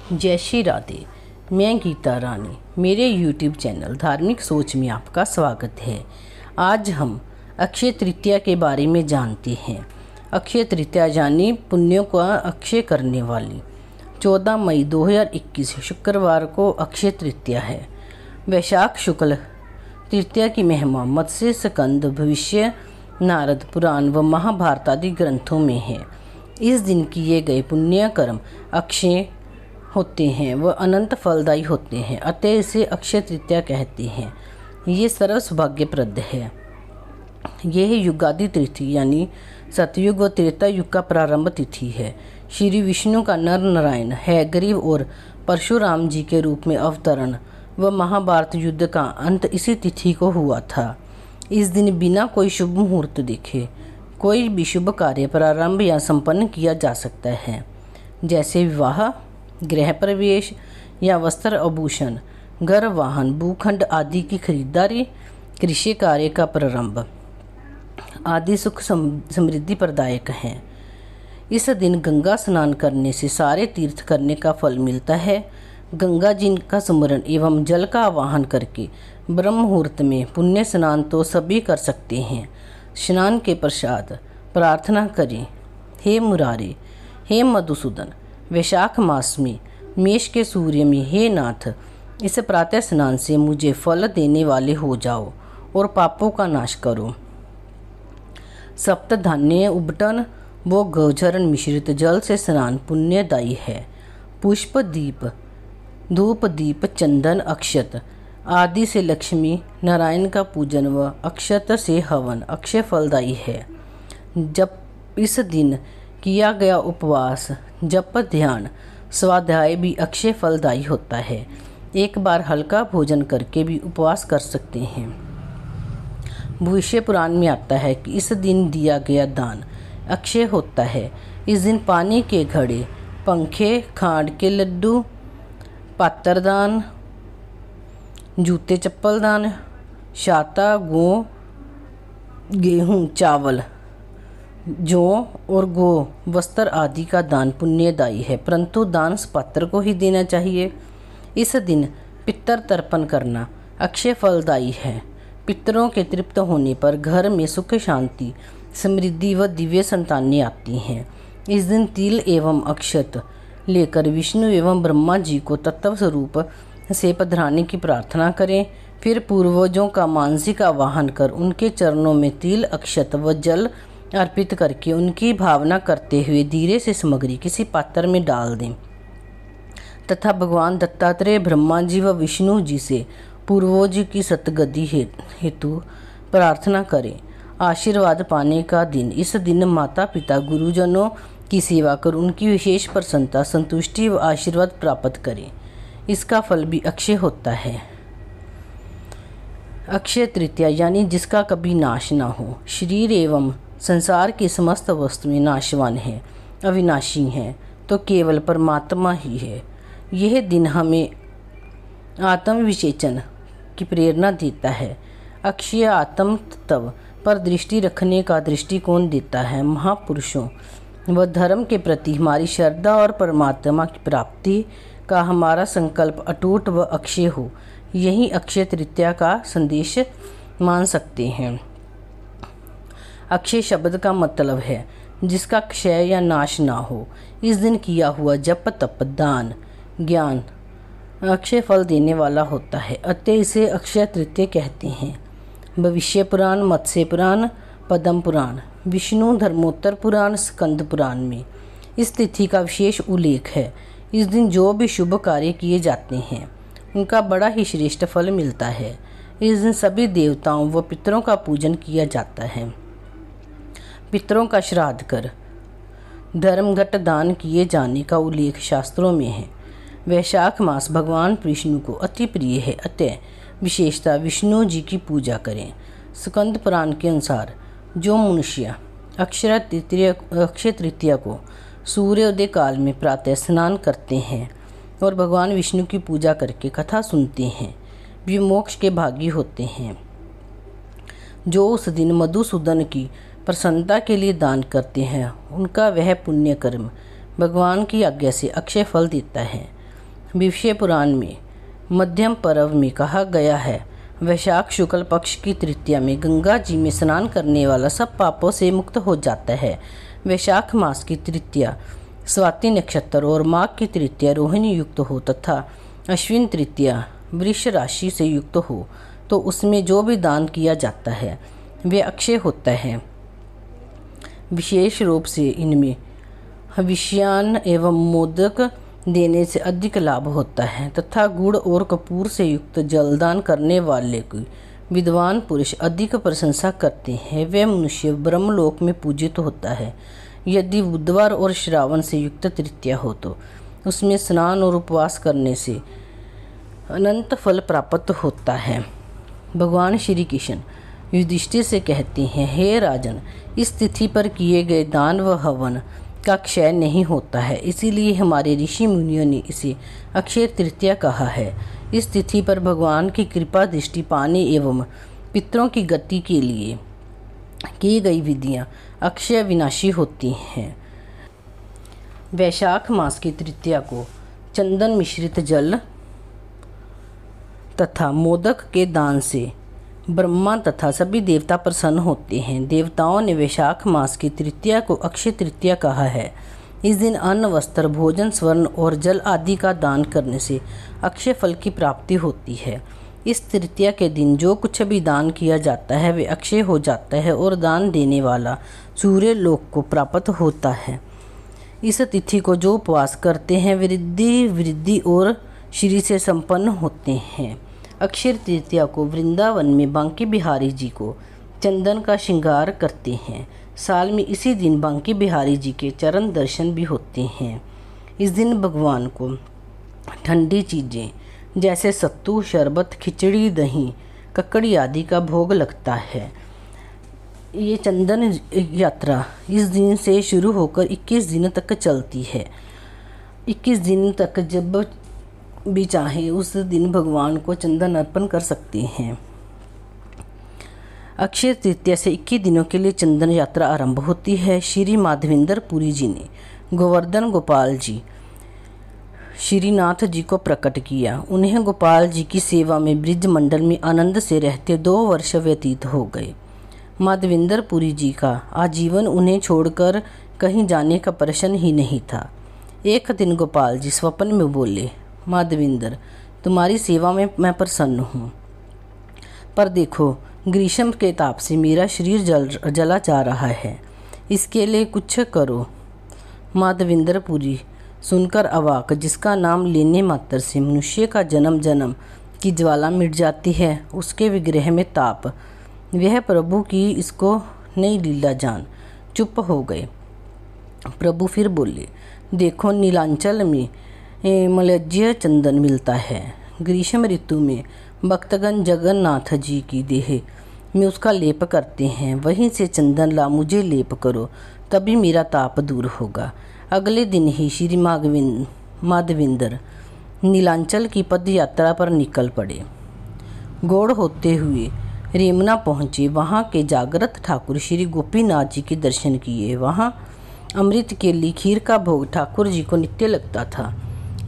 जय श्री राधे। मैं गीता रानी, मेरे YouTube चैनल धार्मिक सोच में आपका स्वागत है। आज हम अक्षय तृतीया के बारे में जानते हैं। अक्षय तृतीया यानी पुण्यों का अक्षय करने वाली। 14 मई 2021 शुक्रवार को अक्षय तृतीया है। वैशाख शुक्ल तृतीया की महिमा मत्स्य, स्कंद, भविष्य, नारद पुराण व महाभारत आदि ग्रंथों में है। इस दिन किए गए पुण्य कर्म अक्षय होते हैं व अनंत फलदायी होते हैं, अतः इसे अक्षय तृतीया कहते हैं। ये सर्व सौभाग्यप्रद है। यह युगादि तिथि यानी सतयुग व त्रेता युग का प्रारंभ तिथि है। श्री विष्णु का नर नारायण है गरीब और परशुराम जी के रूप में अवतरण व महाभारत युद्ध का अंत इसी तिथि को हुआ था। इस दिन बिना कोई शुभ मुहूर्त देखे कोई भी शुभ कार्य प्रारंभ या संपन्न किया जा सकता है, जैसे विवाह, गृह प्रवेश या वस्त्र आभूषण, घर, वाहन, भूखंड आदि की खरीदारी, कृषि कार्य का प्रारंभ आदि सुख समृद्धि प्रदायक हैं। इस दिन गंगा स्नान करने से सारे तीर्थ करने का फल मिलता है। गंगा जी का स्मरण एवं जल का आवाहन करके ब्रह्म मुहूर्त में पुण्य स्नान तो सभी कर सकते हैं। स्नान के पश्चात प्रार्थना करें, हे मुरारे, हे मधुसूदन, वैशाख मास में मेष के सूर्य में, हे नाथ, इस प्रातः स्नान से मुझे फल देने वाले हो जाओ और पापों का नाश करो। सप्त धान्य उबटन व गोचरण मिश्रित जल से स्नान पुण्यदायी है। पुष्प, दीप, धूप, दीप, चंदन, अक्षत आदि से लक्ष्मी नारायण का पूजन व अक्षत से हवन अक्षय फलदायी है। जब इस दिन किया गया उपवास, जप, ध्यान, स्वाध्याय भी अक्षय फलदायी होता है। एक बार हल्का भोजन करके भी उपवास कर सकते हैं। भविष्य पुराण में आता है कि इस दिन दिया गया दान अक्षय होता है। इस दिन पानी के घड़े, पंखे, खांड के लड्डू, पात्र दान, जूते चप्पल दान, शाता, गो, गेहूँ, चावल, जौ और गो वस्त्र आदि का दान पुण्यदायी है, परंतु दान पात्र को ही देना चाहिए। इस दिन पितर तर्पण करना अक्षय फलदायी है। पितरों के तृप्त होने पर घर में सुख, शांति, समृद्धि व दिव्य संतानें आती हैं। इस दिन तिल एवं अक्षत लेकर विष्णु एवं ब्रह्मा जी को तत्व स्वरूप से पधराने की प्रार्थना करें। फिर पूर्वजों का मानसिक आवाहन कर उनके चरणों में तिल, अक्षत व जल अर्पित करके उनकी भावना करते हुए धीरे से सामग्री किसी पात्र में डाल दें तथा भगवान दत्तात्रेय, ब्रह्मा जी व विष्णु जी से पूर्वज की सतगति हेतु प्रार्थना करें। आशीर्वाद पाने का दिन। इस दिन माता पिता, गुरुजनों की सेवा कर उनकी विशेष प्रसन्नता, संतुष्टि व आशीर्वाद प्राप्त करें। इसका फल भी अक्षय होता है। अक्षय तृतीया यानी जिसका कभी नाश ना हो। शरीर एवं संसार की समस्त वस्तुएं नाशवान है, अविनाशी हैं, तो केवल परमात्मा ही है। यह दिन हमें आत्मविवेचन की प्रेरणा देता है। अक्षय आत्म तत्व पर दृष्टि रखने का दृष्टिकोण देता है। महापुरुषों व धर्म के प्रति हमारी श्रद्धा और परमात्मा की प्राप्ति का हमारा संकल्प अटूट व अक्षय हो, यही अक्षय तृतीया का संदेश मान सकते हैं। अक्षय शब्द का मतलब है जिसका क्षय या नाश ना हो। इस दिन किया हुआ जप, तप, दान, ज्ञान अक्षय फल देने वाला होता है, अतः इसे अक्षय तृतीया कहते हैं। भविष्य पुराण, मत्स्य पुराण, पद्म पुराण, विष्णु धर्मोत्तर पुराण, स्कंद पुराण में इस तिथि का विशेष उल्लेख है। इस दिन जो भी शुभ कार्य किए जाते हैं उनका बड़ा ही श्रेष्ठ फल मिलता है। इस दिन सभी देवताओं व पितरों का पूजन किया जाता है। पितरों का श्राद्ध कर धर्मघट दान किए जाने का उल्लेख शास्त्रों में है। वैशाख मास भगवान विष्णु को अति प्रिय है, अतः विशेषतः विष्णु जी की पूजा करें। स्कंद पुराण के अनुसार जो मनुष्य अक्षय तृतीया को सूर्योदय काल में प्रातः स्नान करते हैं और भगवान विष्णु की पूजा करके कथा सुनते हैं, वे मोक्ष के भागी होते हैं। जो उस दिन मधुसूदन की प्रसन्नता के लिए दान करते हैं, उनका वह पुण्य कर्म भगवान की आज्ञा से अक्षय फल देता है। विषय पुराण में मध्यम पर्व में कहा गया है, वैशाख शुक्ल पक्ष की तृतीया में गंगा जी में स्नान करने वाला सब पापों से मुक्त हो जाता है। वैशाख मास की तृतीया स्वाति नक्षत्र और माघ की तृतीया रोहिणी युक्त हो तथा अश्विन तृतीया वृष राशि से युक्त हो तो उसमें जो भी दान किया जाता है वे अक्षय होता है। विशेष रूप से इनमें हविष्यान्न एवं मोदक देने से अधिक लाभ होता है तथा गुड़ और कपूर से युक्त जलदान करने वाले की विद्वान पुरुष अधिक प्रशंसा करते हैं। वह मनुष्य ब्रह्मलोक में पूजित होता है। यदि बुधवार और श्रावण से युक्त तृतीया हो तो उसमें स्नान और उपवास करने से अनंत फल प्राप्त होता है। भगवान श्री कृष्ण युधिष्ठिर से कहते हैं, हे राजन, इस तिथि पर किए गए दान व हवन का क्षय नहीं होता है, इसीलिए हमारे ऋषि मुनियों ने इसे अक्षय तृतीया कहा है। इस तिथि पर भगवान की कृपा दृष्टि पाने एवं पितरों की गति के लिए की गई विधियां अक्षय विनाशी होती हैं। वैशाख मास की तृतीया को चंदन मिश्रित जल तथा मोदक के दान से ब्रह्मा तथा सभी देवता प्रसन्न होते हैं। देवताओं ने वैशाख मास की तृतीया को अक्षय तृतीया कहा है। इस दिन अन्न, वस्त्र, भोजन, स्वर्ण और जल आदि का दान करने से अक्षय फल की प्राप्ति होती है। इस तृतीया के दिन जो कुछ भी दान किया जाता है वे अक्षय हो जाता है और दान देने वाला सूर्य लोक को प्राप्त होता है। इस तिथि को जो उपवास करते हैं वृद्धि और श्री से संपन्न होते हैं। अक्षय तृतीया को वृंदावन में बांके बिहारी जी को चंदन का श्रृंगार करते हैं। साल में इसी दिन बांके बिहारी जी के चरण दर्शन भी होते हैं। इस दिन भगवान को ठंडी चीज़ें जैसे सत्तू, शरबत, खिचड़ी, दही, ककड़ी आदि का भोग लगता है। ये चंदन यात्रा इस दिन से शुरू होकर 21 दिन तक चलती है। 21 दिन तक जब भी चाहे उस दिन भगवान को चंदन अर्पण कर सकते हैं। अक्षय तृतीया से 21 दिनों के लिए चंदन यात्रा आरंभ होती है। श्री माधवेंद्र पुरी जी ने गोवर्धन गोपाल जी श्रीनाथ जी को प्रकट किया। उन्हें गोपाल जी की सेवा में ब्रिज मंडल में आनंद से रहते 2 वर्ष व्यतीत हो गए। माधवेंद्र पुरी जी का आजीवन उन्हें छोड़कर कहीं जाने का प्रश्न ही नहीं था। एक दिन गोपाल जी स्वप्न में बोले, माधवेंद्र, तुम्हारी सेवा में मैं प्रसन्न हूँ, पर देखो ग्रीष्म के ताप से मेरा शरीर जला जा रहा है, इसके लिए कुछ करो। माधवेंद्र पुरी सुनकर अवाक, जिसका नाम लेने मात्र से मनुष्य का जन्म जन्म की ज्वाला मिट जाती है, उसके विग्रह में ताप, वह प्रभु की इसको नई लीला जान चुप हो गए। प्रभु फिर बोले, देखो नीलांचल में मलज्य चंदन मिलता है। ग्रीष्म ऋतु में भक्तगण जगन्नाथ जी की देह में उसका लेप करते हैं। वहीं से चंदन ला मुझे लेप करो, तभी मेरा ताप दूर होगा। अगले दिन ही श्री माधवेंद्र नीलांचल की पद यात्रा पर निकल पड़े। गौड़ होते हुए रेमना पहुँचे। वहाँ के जागृत ठाकुर श्री गोपीनाथ जी के दर्शन किए। वहाँ अमृत के लिए खीर का भोग ठाकुर जी को नित्य लगता था।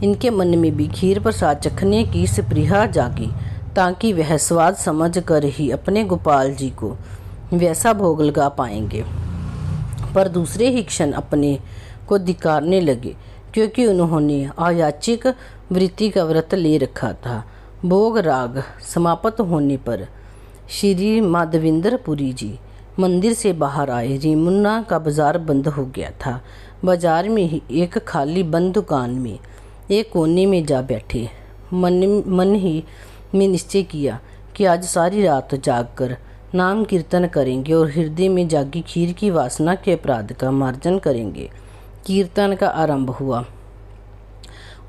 इनके मन में भी खीर प्रसाद चखने की स्पृहा जागी, ताकि वह स्वाद समझ कर ही अपने गोपाल जी को वैसा भोग लगा पाएंगे। पर दूसरे ही क्षण अपने को धिक्कारने लगे, क्योंकि उन्होंने अयाचिक वृत्ति का व्रत ले रखा था। भोग राग समाप्त होने पर श्री माधवेंद्र पुरी जी मंदिर से बाहर आए। रेमुना का बाजार बंद हो गया था। बाजार में ही एक खाली बंद दुकान में एक कोने में जा बैठे। मन ही में निश्चय किया कि आज सारी रात जागकर नाम कीर्तन करेंगे और हृदय में जागी खीर की वासना के अपराध का मार्जन करेंगे। कीर्तन का आरंभ हुआ।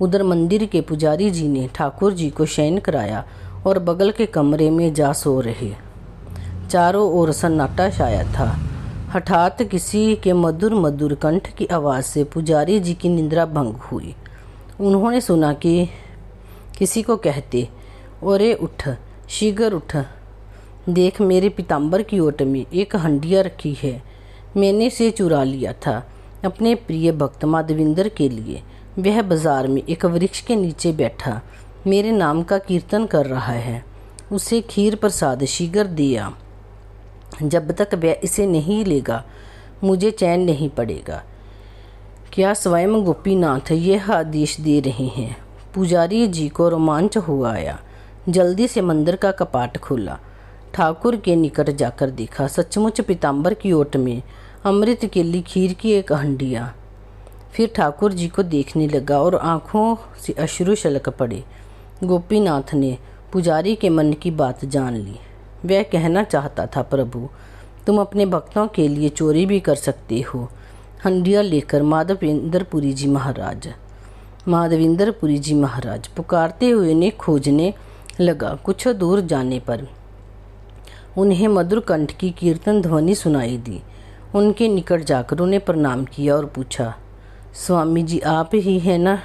उधर मंदिर के पुजारी जी ने ठाकुर जी को शयन कराया और बगल के कमरे में जा सो रहे। चारों ओर सन्नाटा छाया था। हठात किसी के मधुर मधुर कंठ की आवाज़ से पुजारी जी की निद्रा भंग हुई। उन्होंने सुना कि किसी को कहते, ओरे उठ, शीघ्र उठ, देख मेरे पीताम्बर की ओट में एक हंडिया रखी है। मैंने इसे चुरा लिया था अपने प्रिय भक्त माधवेंद्र के लिए। वह बाजार में एक वृक्ष के नीचे बैठा मेरे नाम का कीर्तन कर रहा है। उसे खीर प्रसाद शीघ्र दिया। जब तक वह इसे नहीं लेगा मुझे चैन नहीं पड़ेगा। क्या स्वयं गोपीनाथ यह आदेश दे रहे हैं? पुजारी जी को रोमांच हो आया। जल्दी से मंदिर का कपाट खोला। ठाकुर के निकट जाकर देखा। सचमुच पीताम्बर की ओट में अमृत केली खीर की एक हंडिया। फिर ठाकुर जी को देखने लगा और आंखों से अश्रु छलक पड़े। गोपीनाथ ने पुजारी के मन की बात जान ली। वह कहना चाहता था, प्रभु तुम अपने भक्तों के लिए चोरी भी कर सकते हो। हंडिया लेकर माधवेंद्रपुरी जी महाराज पुकारते हुए ने खोजने लगा। कुछ दूर जाने पर उन्हें मधुर कंठ की कीर्तन ध्वनि सुनाई दी। उनके निकट जाकर उन्हें प्रणाम किया और पूछा, स्वामी जी आप ही हैं ना?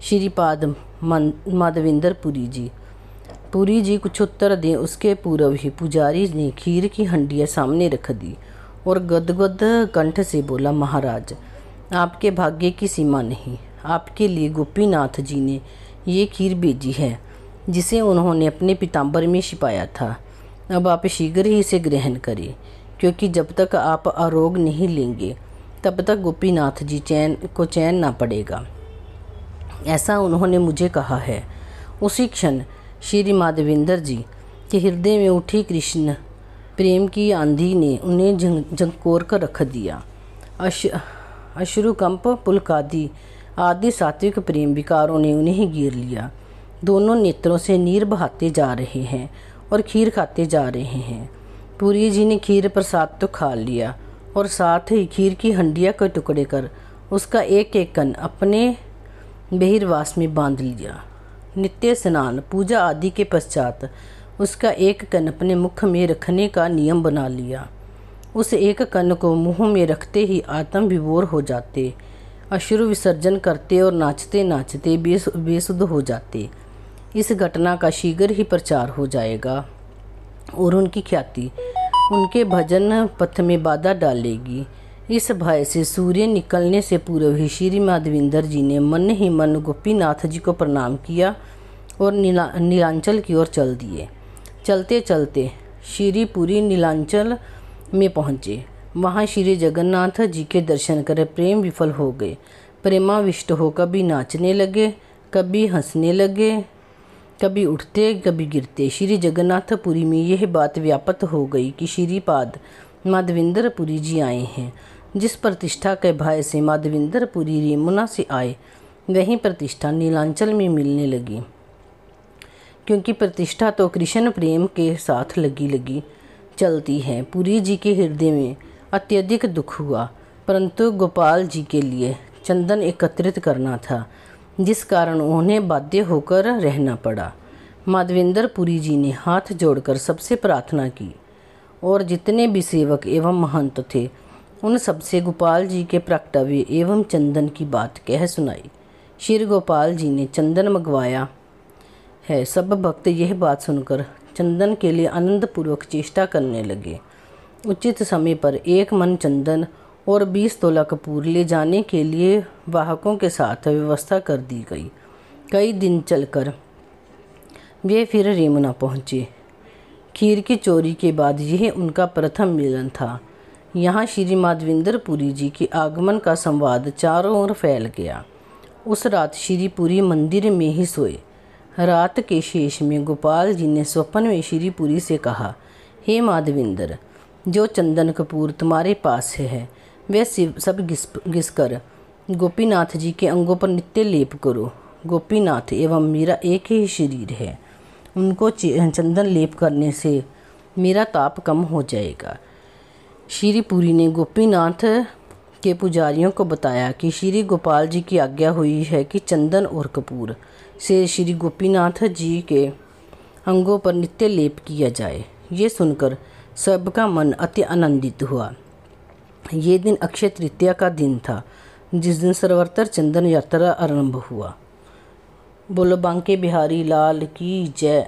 श्रीपाद माधवेंद्रपुरी जी कुछ उत्तर दें उसके पूर्व ही पुजारी ने खीर की हंडिया सामने रख दी और गदगद कंठ से बोला, महाराज आपके भाग्य की सीमा नहीं। आपके लिए गोपीनाथ जी ने ये खीर भेजी है जिसे उन्होंने अपने पीताम्बर में छिपाया था। अब आप शीघ्र ही इसे ग्रहण करें, क्योंकि जब तक आप आरोग नहीं लेंगे तब तक गोपीनाथ जी चैन ना पड़ेगा। ऐसा उन्होंने मुझे कहा है। उसी क्षण श्री माधवेंद्र जी के हृदय में उठी कृष्ण प्रेम की आंधी ने उन्हें झंकोर कर रख दिया। अश्रुकंप पुलकादि आदि सात्विक प्रेम विकारों ने उन्हें घेर लिया। दोनों नेत्रों से नीर बहाते जा रहे हैं और खीर खाते जा रहे हैं। पुरी जी ने खीर प्रसाद तो खा लिया और साथ ही खीर की हंडिया के टुकड़े कर उसका एक एक कण अपने बहिर्वास में बांध लिया। नित्य स्नान पूजा आदि के पश्चात उसका एक कण अपने मुख में रखने का नियम बना लिया। उस एक कण को मुंह में रखते ही आत्म विभोर हो जाते, अश्रु विसर्जन करते और नाचते नाचते बेसुध हो जाते। इस घटना का शीघ्र ही प्रचार हो जाएगा और उनकी ख्याति उनके भजन पथ में बाधा डालेगी। इस भय से सूर्य निकलने से पूर्व ही श्री माधवेंद्र जी ने मन ही मन गोपीनाथ जी को प्रणाम किया और नीलांचल की ओर चल दिए। चलते चलते श्री पुरी नीलांचल में पहुँचे। वहाँ श्री जगन्नाथ जी के दर्शन कर प्रेम विफल हो गए। प्रेमाविष्ट हो कभी नाचने लगे, कभी हंसने लगे, कभी उठते कभी गिरते। श्री जगन्नाथपुरी में यह बात व्याप्त हो गई कि श्रीपाद माधवेंद्रपुरी जी आए हैं। जिस प्रतिष्ठा के भय से माधवेंद्रपुरी रेमुना से आए, वही प्रतिष्ठा नीलांचल में मिलने लगी, क्योंकि प्रतिष्ठा तो कृष्ण प्रेम के साथ लगी चलती है। पुरी जी के हृदय में अत्यधिक दुख हुआ, परंतु गोपाल जी के लिए चंदन एकत्रित करना था, जिस कारण उन्हें बाध्य होकर रहना पड़ा। माधवेंद्रपुरी जी ने हाथ जोड़कर सबसे प्रार्थना की और जितने भी सेवक एवं महंत थे उन सबसे गोपाल जी के प्रगटावे एवं चंदन की बात कह सुनाई। श्री गोपाल जी ने चंदन मंगवाया है। सब भक्त यह बात सुनकर चंदन के लिए आनंदपूर्वक चेष्टा करने लगे। उचित समय पर एक मन चंदन और 20 तोला कपूर ले जाने के लिए वाहकों के साथ व्यवस्था कर दी गई। कई दिन चलकर वे फिर रेमुना पहुँचे। खीर की चोरी के बाद यह उनका प्रथम मिलन था। यहाँ श्री माधवेंद्रपुरी जी के आगमन का संवाद चारों ओर फैल गया। उस रात श्री पुरी मंदिर में ही सोए। रात के शेष में गोपाल जी ने स्वप्न में श्री पुरी से कहा, हे माधवेंद्र, जो चंदन कपूर तुम्हारे पास है वह सब घिसकर गोपीनाथ जी के अंगों पर नित्य लेप करो। गोपीनाथ एवं मेरा एक ही शरीर है, उनको चंदन लेप करने से मेरा ताप कम हो जाएगा। श्री पुरी ने गोपीनाथ के पुजारियों को बताया कि श्री गोपाल जी की आज्ञा हुई है कि चंदन और कपूर से श्री गोपीनाथ जी के अंगों पर नित्य लेप किया जाए। ये सुनकर सबका मन अति आनंदित हुआ। ये दिन अक्षय तृतीया का दिन था, जिस दिन सर्वत्र चंदन यात्रा आरंभ हुआ। बोलो बांके बिहारी लाल की जय।